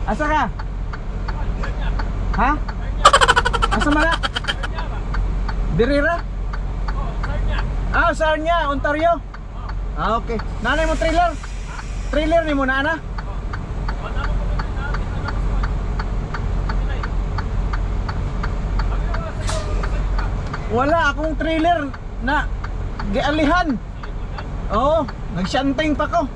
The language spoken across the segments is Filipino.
Asa ka? Ha? Asa man na? Dirira? Ah, Sarnia, Ontario? Ah, okay. Nanay mo trailer? Trailer ni mo na, ana? Wala akong trailer na gialihan. Oo, nagsyanting pa ko.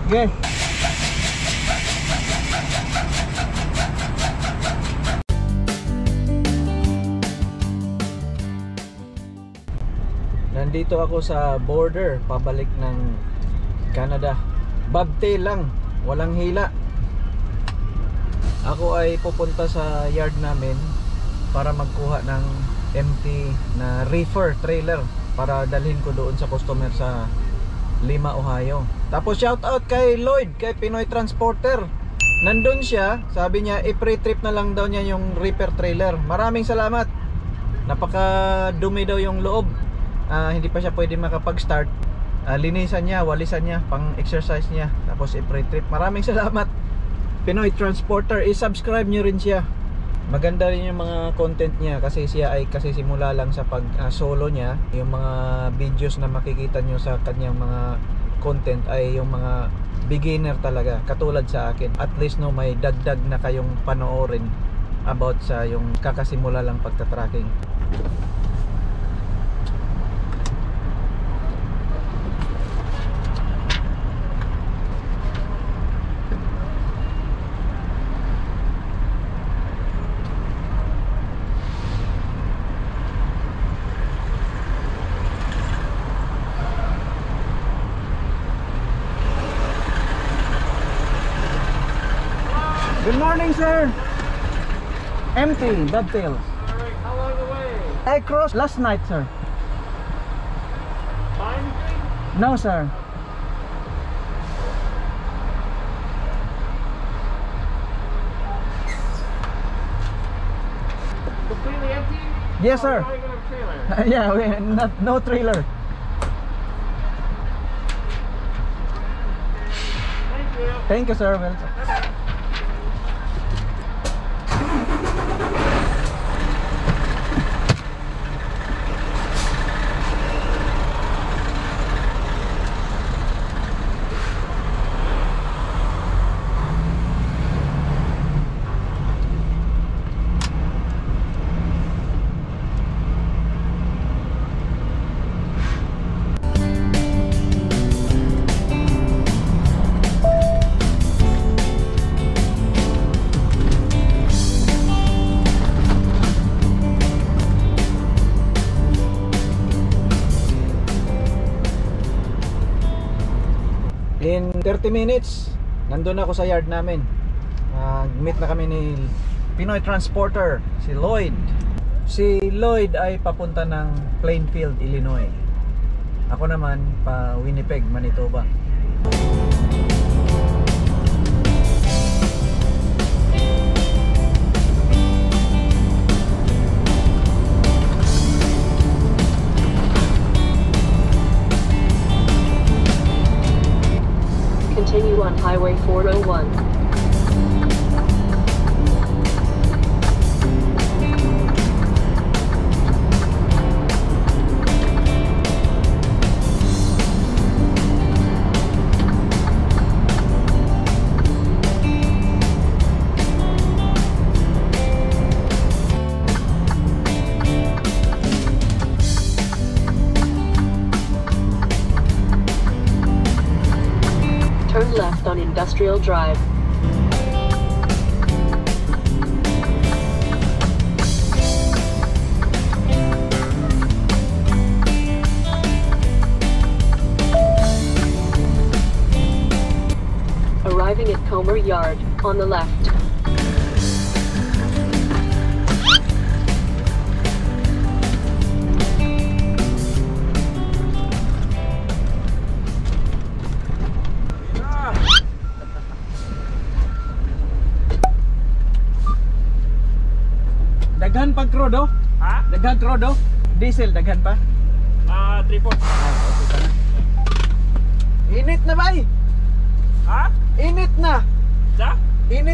Okay. Nandito ako sa border pabalik ng Canada. Bobtail lang, walang hila. Ako ay pupunta sa yard namin para magkuha ng empty na reefer trailer para dalhin ko doon sa customer sa Lima, Ohio. Tapos shout out kay Lloyd, kay Pinoy Transporter. Nandun siya, sabi niya i-pre-trip na lang daw niya yung reefer trailer. Maraming salamat. Napaka dumi daw yung loob. Hindi pa siya pwede makapag-start. Linisan niya, walisan niya, pang exercise niya. Tapos i-pre-trip. Maraming salamat Pinoy Transporter. I-subscribe niyo rin siya. Maganda rin yung mga content niya kasi siya ay kasi simula lang sa pag solo niya. Yung mga videos na makikita nyo sa kanyang mga content ay yung mga beginner talaga, katulad sa akin. At least no, may dagdag na kayong panoorin about sa yung kakasimula lang pagta-tracking. Good morning, sir. Empty, Bobtail. Alright, how long away? I crossed last night, sir. Pine Tree? No, sir. Completely empty? Yes, sir. Oh, not even a trailer. Yeah, no trailer. Thank you. Thank you, sir. Welcome. In 30 minutes, nandun ako sa yard namin. Meet na kami ni Pinoy Transporter, si Lloyd. Si Lloyd ay papunta ng Plainfield, Illinois. Ako naman pa Winnipeg, Manitoba. Continue on Highway 401. Turn left on Industrial Drive. Arriving at Comer Yard, on the left. Daghan pag krodo? Ha? Daghan krodo? Diesel, daghan pa? 3/4. Okay pa na.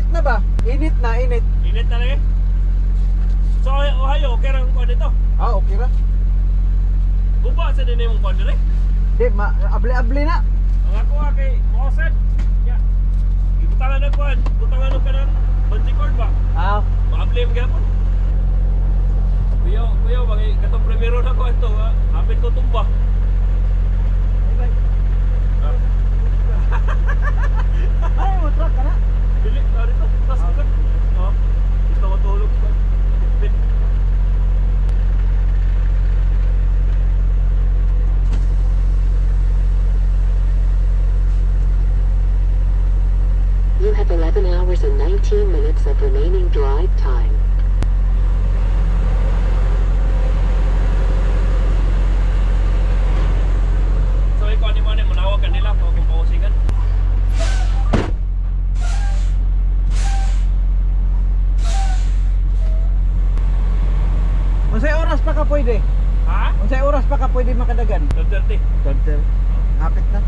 init na ba? Init na, init. Init na rin. So, Ohio, okay lang ko dito. Ah, okay ra. Guba sa din yung kondre. Di, able-able na. Ang ako kay Mosen. Ya. Gibutangan na kuan. Butangan ka ng bungee cord ba? Ah, Maable mo gyapon. Kuya, bagay katong primero na ko ito, ha. Hapit ko tumba. ay, mo truck ka na. Dili na dito. Tas ka. Oh. Gusto ko tulog pa. Bit. You have 11 hours and 19 minutes of remaining drive time. So ikaw ni mo manawag kanila kung pausingan. Unsay oras pa ka pwede? Ha? Unsay oras pa ka pwede makadagan? 2:30. Total. Hapit na.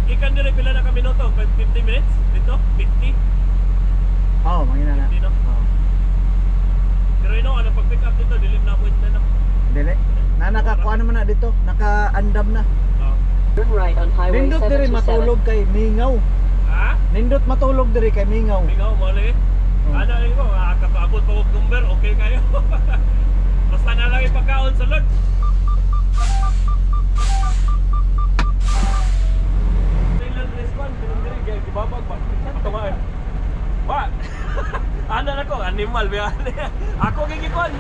Ikan dire pila na ka minuto? 50 minutes? Dito? 50? Oh, mangina na. 50 no? Oh. Pero ino, ano pag pick up dito, dilim na appointment na. Dili. Na nakakuha naman na dito, nakaandam na. Oh. Turn right on Highway Nindot diri 727. matulog kay Mingaw. Ha? Nindot matulog diri kay Mingaw. Mingaw mo lagi. Oh. Ano rin ko, kakaabot pa kong number, okay kayo. Basta na lang ipagkaon sa Lord. Taylor Respan, pinundiri, kaya kibabag ba? Ito nga eh. Ba? Ano na ko, animal ba? Ako gigikon,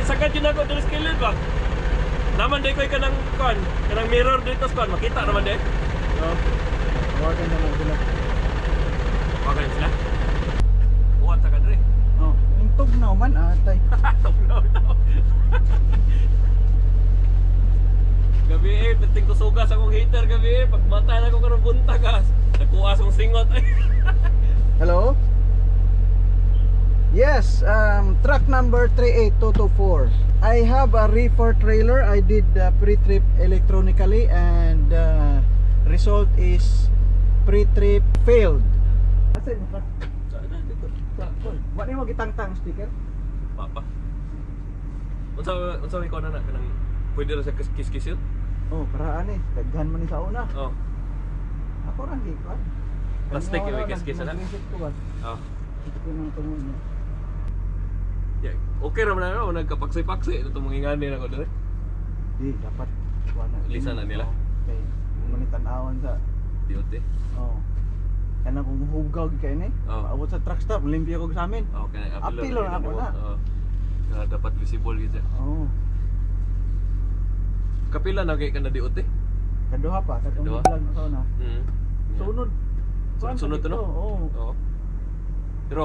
sagad yun ako dito skilled ba? Naman day ko kanang kon, kanang mirror dito sa kon, makita naman day. Oh. Wagan na lang sila. Wagay sila. Buwan sa kadre. Oh, yung tugnaw man atay. No. Gabi penting ko sugas akong heater gabi pagmatay na ko karong buntag nakuha song singot ay. Hello? Yes, truck number 38224. I have a reefer trailer. I did pre-trip electronically and result is pre-trip failed. Kasi what mo gitang-tang sticker? Papa. Unsa ko na kanang pwede ra sa kiss-kiss yun? Oh, paraan eh. Daghan man ni sa una. Oh. Ako ra gikon. Plastic yung may kiss-kiss na. Oh. Ito nang tungod niya. Yeah. Okay ra man na nagkapaksi-paksi ito mangingani na ko dire. Di dapat wala. Lisan na nila. Okay. Manitan-awan sa Diote. oh. Kana kung hugaw kay ni. Oh. Paabot sa truck stop, limpyo ko sa amin. Okay, Apilo na ako na. Oh. Na dapat visible gyud siya. Oh. Kapila na kay kana diote? Kaduha pa, katong Kaduha? vlog sa una. Sunod. Sunod to no? Oo. Oo. Pero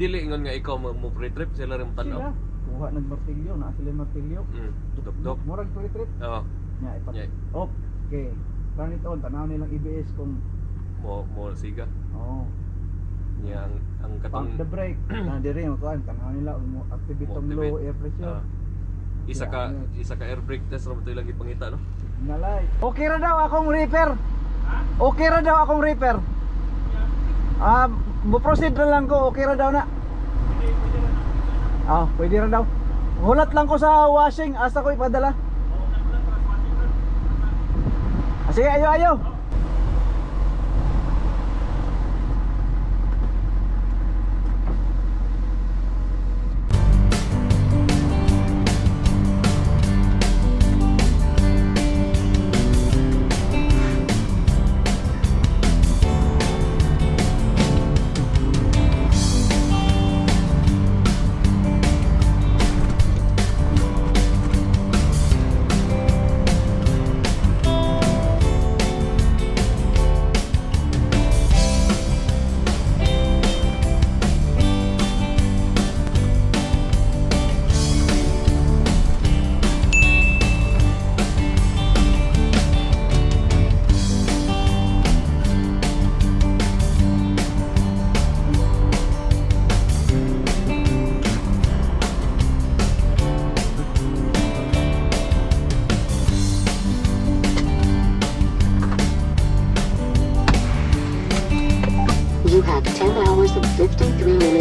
dili ingon nga ikaw mo pre-trip sila rin Sila tanaw. kuha nagmartilyo, na sila martilyo. Dok. Murag pre-trip. Oo. Nya ipat. Nya. Okay. Plan ito, tanaw nilang EBS kung Mo siga. oh. Nya ang Pump katong the brake. Na dire mo kuan, tanaw nila mo activate tong Mo-activate. low air pressure. isa ka air brake test ra mo lang ipangita no. Nalay. Okay ra daw akong repair. Okay ra daw akong repair. Mo-proceed na lang ko, okay ra daw na. Pwede ra daw. Hulat lang ko sa washing, asa ko ipadala. Sige, ayo. at 10 hours and 53 minutes.